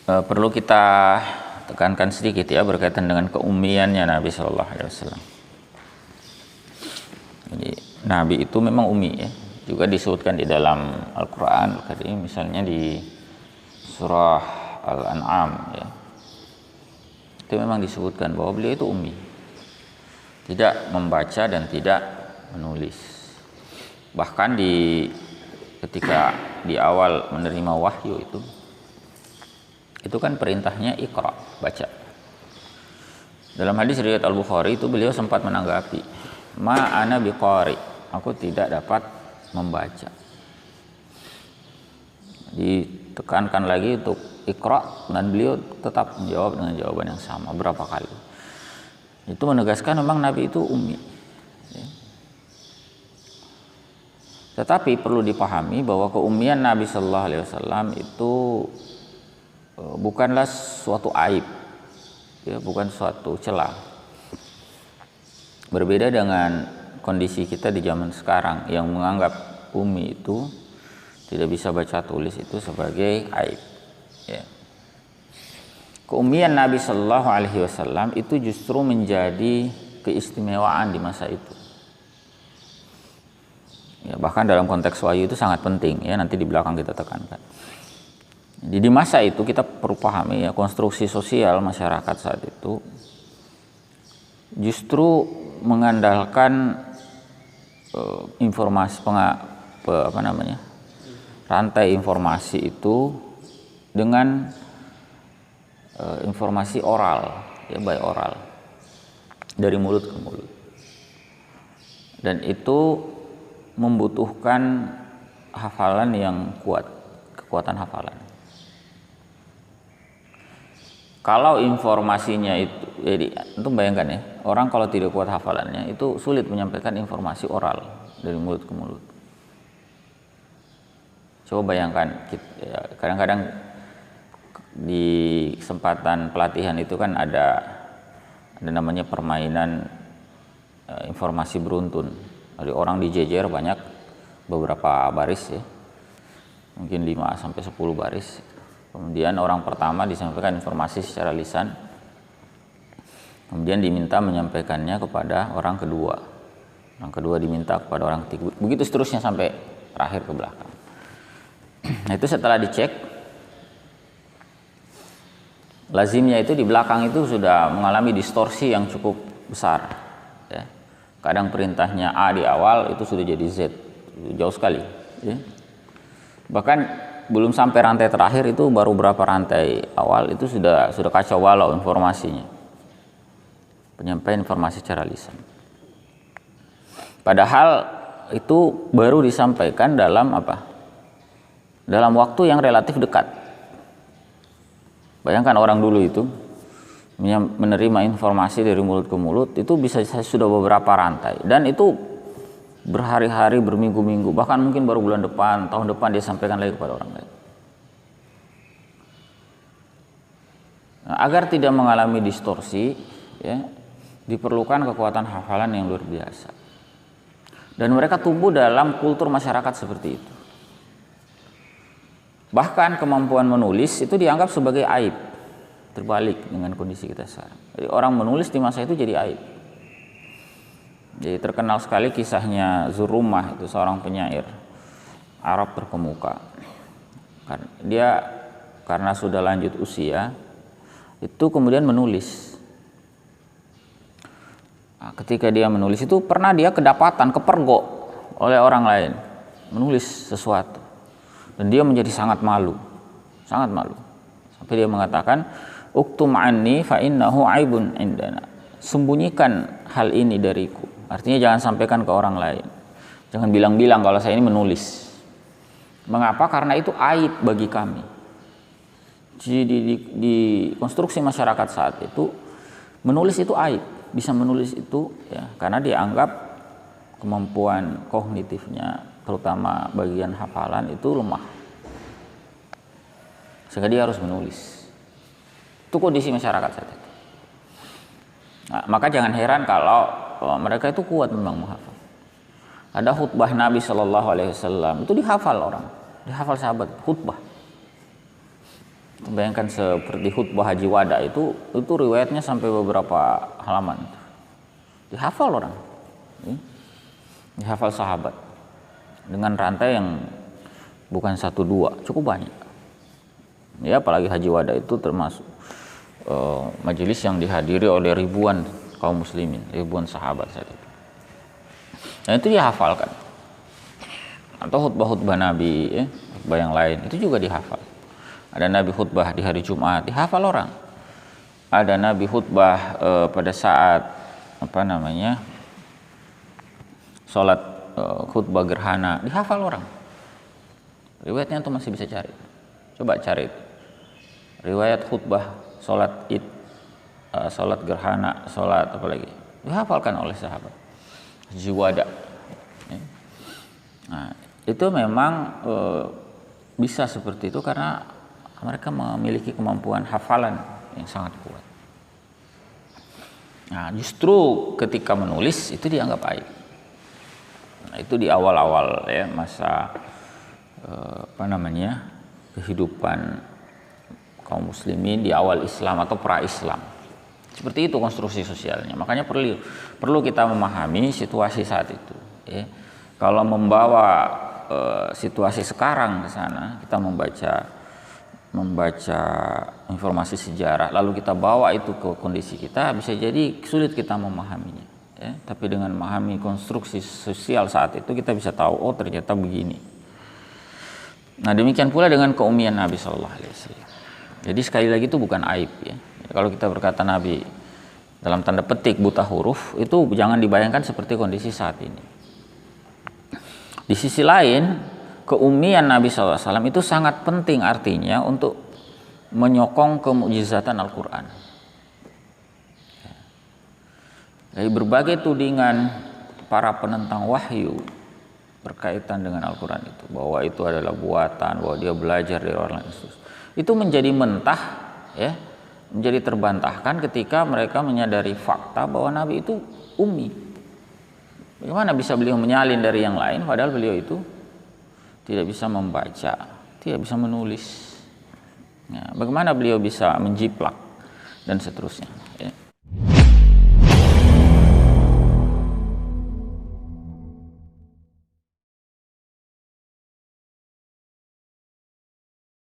perlu kita tekankan sedikit ya berkaitan dengan keummiannya Nabi Shallallahu Alaihi Wasallam. Jadi Nabi itu memang ummi ya, juga disebutkan di dalam Al-Quran, misalnya di surah Al-An'am ya, itu memang disebutkan bahwa beliau itu ummi, tidak membaca dan tidak menulis. Bahkan ketika di awal menerima wahyu itu kan perintahnya Iqra, baca. Dalam hadis riwayat Al-Bukhari itu beliau sempat menanggapi, ma ana biqari, aku tidak dapat membaca. Ditekankan lagi untuk Iqra dan beliau tetap menjawab dengan jawaban yang sama berapa kali. Itu menegaskan memang Nabi itu ummi. Tetapi perlu dipahami bahwa keummian Nabi Shallallahu Alaihi Wasallam itu bukanlah suatu aib, ya, bukan suatu celah. Berbeda dengan kondisi kita di zaman sekarang yang menganggap ummi itu tidak bisa baca tulis itu sebagai aib. Ya. Keummian Nabi Shallallahu Alaihi Wasallam itu justru menjadi keistimewaan di masa itu. Ya, bahkan dalam konteks wahyu itu sangat penting ya, nanti di belakang kita tekankan. Jadi di masa itu kita perlu pahami ya, konstruksi sosial masyarakat saat itu justru mengandalkan informasi rantai informasi itu dengan informasi oral ya, by oral, dari mulut ke mulut, dan itu membutuhkan hafalan yang kuat, kekuatan hafalan. Kalau informasinya itu, jadi untuk bayangkan ya, orang kalau tidak kuat hafalannya itu sulit menyampaikan informasi oral dari mulut ke mulut. Coba bayangkan, kadang-kadang di kesempatan pelatihan itu kan ada namanya permainan informasi beruntun. Jadi orang dijejer banyak, beberapa baris ya, mungkin 5 sampai 10 baris. Kemudian orang pertama disampaikan informasi secara lisan, kemudian diminta menyampaikannya kepada orang kedua diminta kepada orang ketiga, begitu seterusnya sampai terakhir ke belakang. Nah itu setelah dicek, lazimnya itu di belakang itu sudah mengalami distorsi yang cukup besar ya. Kadang perintahnya A di awal itu sudah jadi Z, jauh sekali ya. Bahkan belum sampai rantai terakhir itu baru berapa rantai awal itu sudah kacau balau informasinya, penyampaian informasi secara lisan. Padahal itu baru disampaikan dalam dalam waktu yang relatif dekat. Bayangkan orang dulu itu menerima informasi dari mulut ke mulut itu bisa sudah beberapa rantai, dan itu berhari-hari, berminggu-minggu, bahkan mungkin baru bulan depan, tahun depan dia sampaikan lagi kepada orang lain. Nah, agar tidak mengalami distorsi ya, diperlukan kekuatan hafalan yang luar biasa, dan mereka tumbuh dalam kultur masyarakat seperti itu. Bahkan kemampuan menulis itu dianggap sebagai aib. Terbalik dengan kondisi kita sekarang. Jadi orang menulis di masa itu jadi aib. Jadi terkenal sekali kisahnya Zurumah, itu seorang penyair Arab terkemuka. Dia karena sudah lanjut usia itu kemudian menulis. Nah, ketika dia menulis itu pernah dia kedapatan, kepergok oleh orang lain menulis sesuatu, dan dia menjadi sangat malu, sampai dia mengatakan, uktum anni fa innahu aibun indana, sembunyikan hal ini dariku, artinya jangan sampaikan ke orang lain, jangan bilang-bilang kalau saya ini menulis. Mengapa? Karena itu aib bagi kami. Jadi di konstruksi masyarakat saat itu menulis itu aib, bisa menulis itu ya, karena dianggap kemampuan kognitifnya terutama bagian hafalan itu lemah, sehingga dia harus menulis. Itu kondisi masyarakat saat itu. Nah, maka jangan heran kalau mereka itu kuat memang menghafal. Ada khutbah Nabi Shallallahu Alaihi Wasallam itu dihafal orang, dihafal sahabat khutbah. Bayangkan seperti khutbah Haji Wada itu riwayatnya sampai beberapa halaman. Dihafal orang. Dihafal sahabat. Dengan rantai yang bukan 1-2, cukup banyak. Ya, apalagi Haji Wada itu termasuk majelis yang dihadiri oleh ribuan kaum muslimin, ribuan sahabat saat itu. Dan itu dihafalkan. Atau khutbah-khutbah Nabi, khutbah yang lain itu juga dihafal. Ada Nabi khutbah di hari Jumat, dihafal orang. Ada Nabi khutbah pada saat sholat khutbah gerhana, dihafal orang. Riwayatnya tuh masih bisa cari. Coba cari riwayat khutbah sholat id, sholat gerhana, sholat apa lagi, dihafalkan oleh sahabat. Jiwada. Nah, itu memang bisa seperti itu karena mereka memiliki kemampuan hafalan yang sangat kuat. Nah, justru ketika menulis itu dianggap aib. Nah, itu di awal-awal ya masa kehidupan kaum muslimin di awal Islam atau pra-Islam. Seperti itu konstruksi sosialnya. Makanya perlu kita memahami situasi saat itu. Ya. Kalau membawa situasi sekarang ke sana, kita membaca informasi sejarah, lalu kita bawa itu ke kondisi kita, bisa jadi sulit kita memahaminya. Ya. Tapi dengan memahami konstruksi sosial saat itu, kita bisa tahu, oh ternyata begini. Nah, demikian pula dengan keumian Nabi Shallallahu Alaihi Wasallam. Jadi sekali lagi itu bukan aib ya. Kalau kita berkata Nabi dalam tanda petik buta huruf, itu jangan dibayangkan seperti kondisi saat ini. Di sisi lain, keumian Nabi SAW itu sangat penting artinya untuk menyokong kemukjizatan Al-Quran. Dari berbagai tudingan para penentang wahyu berkaitan dengan Al-Quran itu, bahwa itu adalah buatan, bahwa dia belajar dari orang lain, itu menjadi mentah, ya, menjadi terbantahkan ketika mereka menyadari fakta bahwa Nabi itu ummi. Bagaimana bisa beliau menyalin dari yang lain padahal beliau itu tidak bisa membaca, tidak bisa menulis. Ya, bagaimana beliau bisa menjiplak dan seterusnya. Ya.